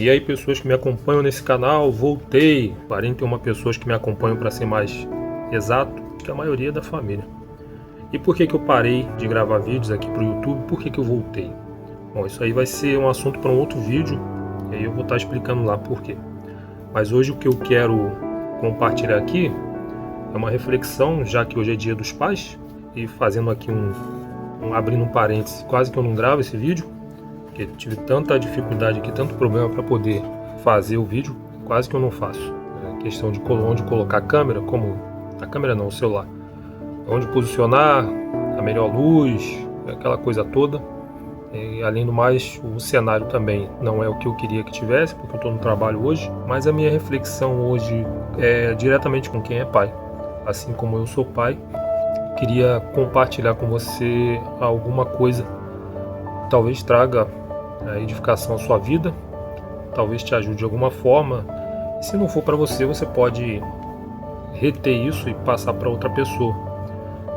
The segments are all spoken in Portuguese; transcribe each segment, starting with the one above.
E aí, pessoas que me acompanham nesse canal, voltei. 41 pessoas que me acompanham, para ser mais exato, que a maioria da família. E por que eu parei de gravar vídeos aqui para o YouTube? Por que eu voltei? Bom, isso aí vai ser um assunto para um outro vídeo, e aí eu vou estar explicando lá por quê. Mas hoje o que eu quero compartilhar aqui é uma reflexão, já que hoje é Dia dos Pais, e fazendo aqui abrindo um parênteses, quase que eu não gravo esse vídeo, porque tive tanta dificuldade aqui, tanto problema para poder fazer o vídeo, quase que eu não faço. É questão de onde colocar a câmera, o celular, onde posicionar, a melhor luz, aquela coisa toda. E, além do mais, o cenário também não é o que eu queria que tivesse, porque eu estou no trabalho hoje, mas a minha reflexão hoje é diretamente com quem é pai. Assim como eu sou pai, queria compartilhar com você alguma coisa que talvez traga edificação à sua vida, talvez te ajude de alguma forma. E se não for para você, você pode reter isso e passar para outra pessoa,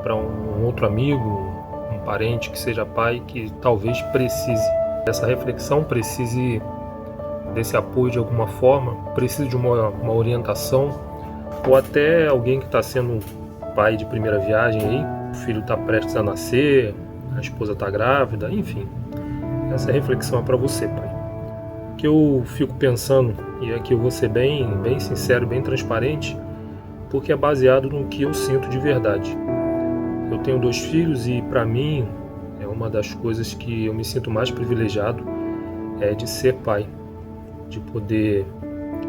para um outro amigo, um parente que seja pai, que talvez precise dessa reflexão, precise desse apoio de alguma forma, precise de uma orientação, ou até alguém que está sendo pai de primeira viagem aí, o filho está prestes a nascer, a esposa está grávida, enfim. Essa reflexão é para você, pai. O que eu fico pensando, e aqui eu vou ser bem sincero, bem transparente, porque é baseado no que eu sinto de verdade. Eu tenho 2 filhos e para mim é uma das coisas que eu me sinto mais privilegiado, é de ser pai, de poder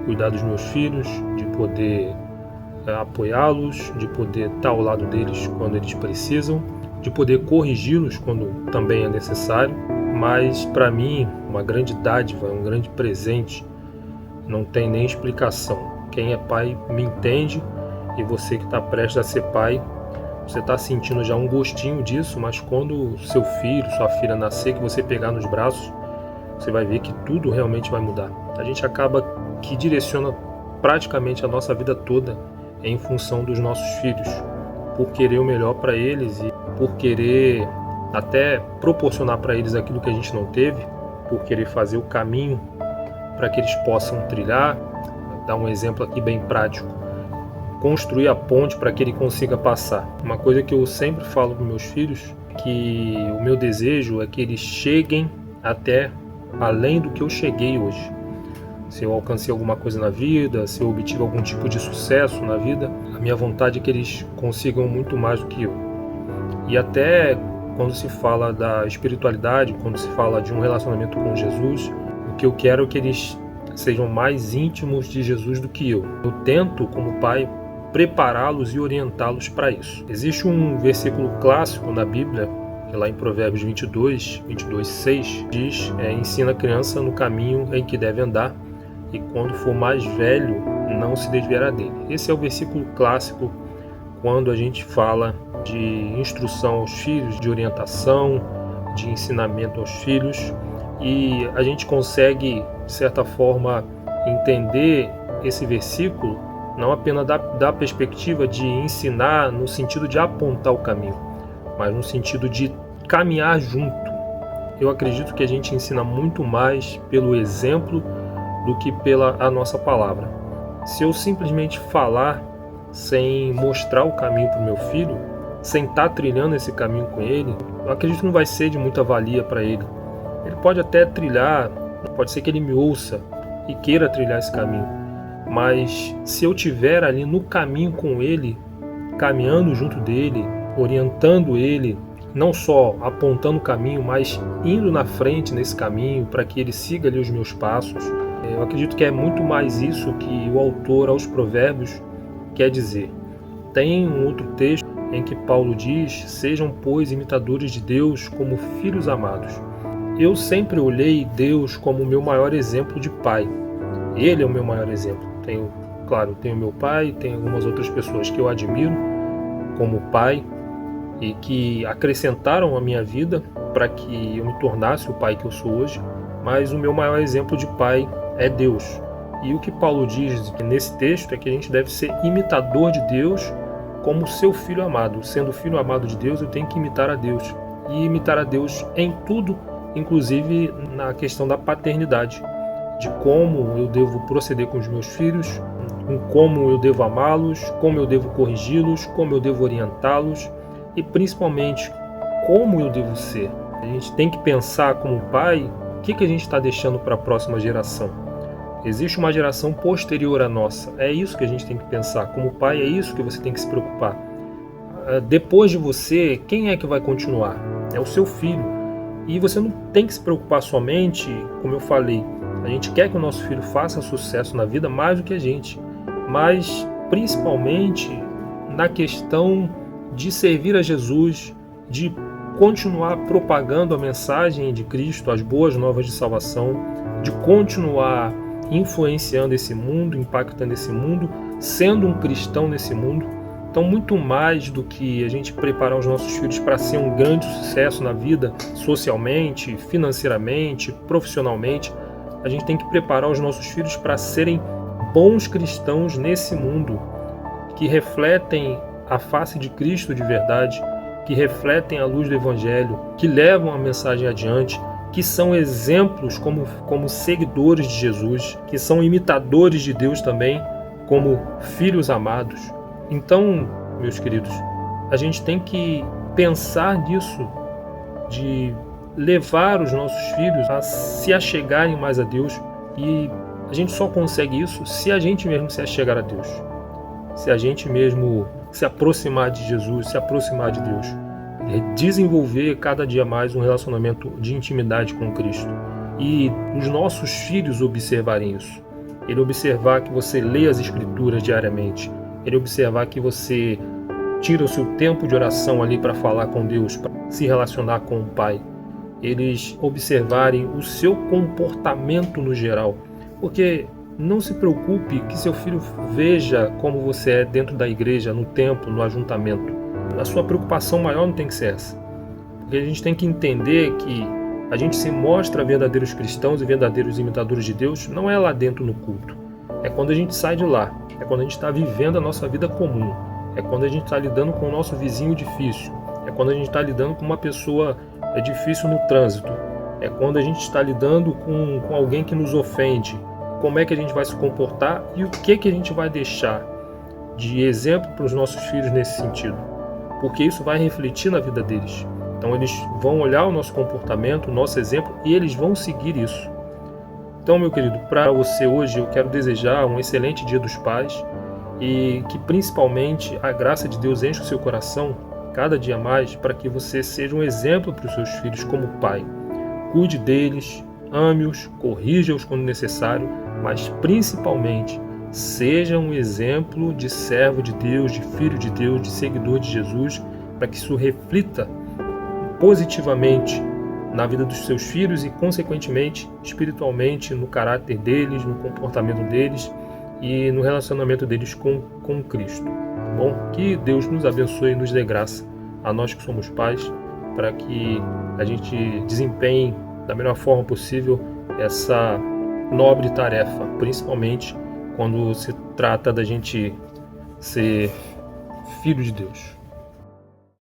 cuidar dos meus filhos, de poder apoiá-los, de poder estar ao lado deles quando eles precisam, de poder corrigi-los quando também é necessário. Mas para mim, uma grande dádiva, um grande presente, não tem nem explicação. Quem é pai me entende, e você que está prestes a ser pai, você está sentindo já um gostinho disso, mas quando seu filho, sua filha nascer, que você pegar nos braços, você vai ver que tudo realmente vai mudar. A gente acaba que direciona praticamente a nossa vida toda em função dos nossos filhos, por querer o melhor para eles e por querer até proporcionar para eles aquilo que a gente não teve, por querer fazer o caminho para que eles possam trilhar. Vou dar um exemplo aqui bem prático: construir a ponte para que ele consiga passar. Uma coisa que eu sempre falo para meus filhos, que o meu desejo é que eles cheguem até além do que eu cheguei hoje. Se eu alcancei alguma coisa na vida, se eu obtive algum tipo de sucesso na vida, a minha vontade é que eles consigam muito mais do que eu. E até quando se fala da espiritualidade, quando se fala de um relacionamento com Jesus, o que eu quero é que eles sejam mais íntimos de Jesus do que eu. Eu tento, como pai, prepará-los e orientá-los para isso. Existe um versículo clássico na Bíblia, que lá em Provérbios 22:6, diz: ensina a criança no caminho em que deve andar, e quando for mais velho, não se desviará dele. Esse é o versículo clássico quando a gente fala de instrução aos filhos, de orientação, de ensinamento aos filhos, e a gente consegue, de certa forma, entender esse versículo não apenas da perspectiva de ensinar no sentido de apontar o caminho, mas no sentido de caminhar junto. Eu acredito que a gente ensina muito mais pelo exemplo do que pela a nossa palavra. Se eu simplesmente falar sem mostrar o caminho para o meu filho, sem estar trilhando esse caminho com ele, eu acredito que não vai ser de muita valia para ele. Ele pode até trilhar, pode ser que ele me ouça e queira trilhar esse caminho, mas se eu estiver ali no caminho com ele, caminhando junto dele, orientando ele, não só apontando o caminho, mas indo na frente nesse caminho para que ele siga ali os meus passos, eu acredito que é muito mais isso que o autor aos Provérbios quer dizer. Tem um outro texto em que Paulo diz: sejam, pois, imitadores de Deus como filhos amados. Eu sempre olhei Deus como o meu maior exemplo de pai. Ele é o meu maior exemplo. Tenho meu pai, tenho algumas outras pessoas que eu admiro como pai e que acrescentaram a minha vida para que eu me tornasse o pai que eu sou hoje, mas o meu maior exemplo de pai é Deus. E o que Paulo diz nesse texto é que a gente deve ser imitador de Deus como seu filho amado. Sendo filho amado de Deus, eu tenho que imitar a Deus. E imitar a Deus em tudo, inclusive na questão da paternidade. de como eu devo proceder com os meus filhos, com como eu devo amá-los, como eu devo corrigi-los, como eu devo orientá-los e principalmente como eu devo ser. A gente tem que pensar como pai, o que a gente está deixando para a próxima geração. Existe uma geração posterior à nossa, é isso que a gente tem que pensar. Como pai, é isso que você tem que se preocupar. Depois de você, quem é que vai continuar? É o seu filho. E você não tem que se preocupar somente, como eu falei, a gente quer que o nosso filho faça sucesso na vida mais do que a gente, mas principalmente na questão de servir a Jesus, de continuar propagando a mensagem de Cristo, as boas novas de salvação, de continuar influenciando esse mundo, impactando esse mundo, sendo um cristão nesse mundo. Então, muito mais do que a gente preparar os nossos filhos para ser um grande sucesso na vida, socialmente, financeiramente, profissionalmente, a gente tem que preparar os nossos filhos para serem bons cristãos nesse mundo, que refletem a face de Cristo de verdade, que refletem a luz do Evangelho, que levam a mensagem adiante, que são exemplos como seguidores de Jesus, que são imitadores de Deus também, como filhos amados. Então, meus queridos, a gente tem que pensar nisso, de levar os nossos filhos a se achegarem mais a Deus, e a gente só consegue isso se a gente mesmo se achegar a Deus, se a gente mesmo se aproximar de Jesus, se aproximar de Deus, desenvolver cada dia mais um relacionamento de intimidade com Cristo, e os nossos filhos observarem isso. Ele observar que você lê as Escrituras diariamente, ele observar que você tira o seu tempo de oração ali para falar com Deus, para se relacionar com o Pai. Eles observarem o seu comportamento no geral. Porque não se preocupe que seu filho veja como você é dentro da igreja, no templo, no ajuntamento. A sua preocupação maior não tem que ser essa. Porque a gente tem que entender que a gente se mostra verdadeiros cristãos e verdadeiros imitadores de Deus não é lá dentro no culto. É quando a gente sai de lá. É quando a gente está vivendo a nossa vida comum. É quando a gente está lidando com o nosso vizinho difícil. É quando a gente está lidando com uma pessoa difícil no trânsito. É quando a gente está lidando com alguém que nos ofende. Como é que a gente vai se comportar e o que a gente vai deixar de exemplo para os nossos filhos nesse sentido. Porque isso vai refletir na vida deles. Então eles vão olhar o nosso comportamento, o nosso exemplo, e eles vão seguir isso. Então, meu querido, para você hoje eu quero desejar um excelente Dia dos Pais e que principalmente a graça de Deus enche o seu coração cada dia mais para que você seja um exemplo para os seus filhos como pai. Cuide deles, ame-os, corrija-os quando necessário, mas principalmente seja um exemplo de servo de Deus, de filho de Deus, de seguidor de Jesus, para que isso reflita positivamente na vida dos seus filhos e, consequentemente, espiritualmente, no caráter deles, no comportamento deles e no relacionamento deles com Cristo. Bom, que Deus nos abençoe e nos dê graça, a nós que somos pais, para que a gente desempenhe da melhor forma possível essa nobre tarefa, principalmente quando se trata da gente ser filho de Deus.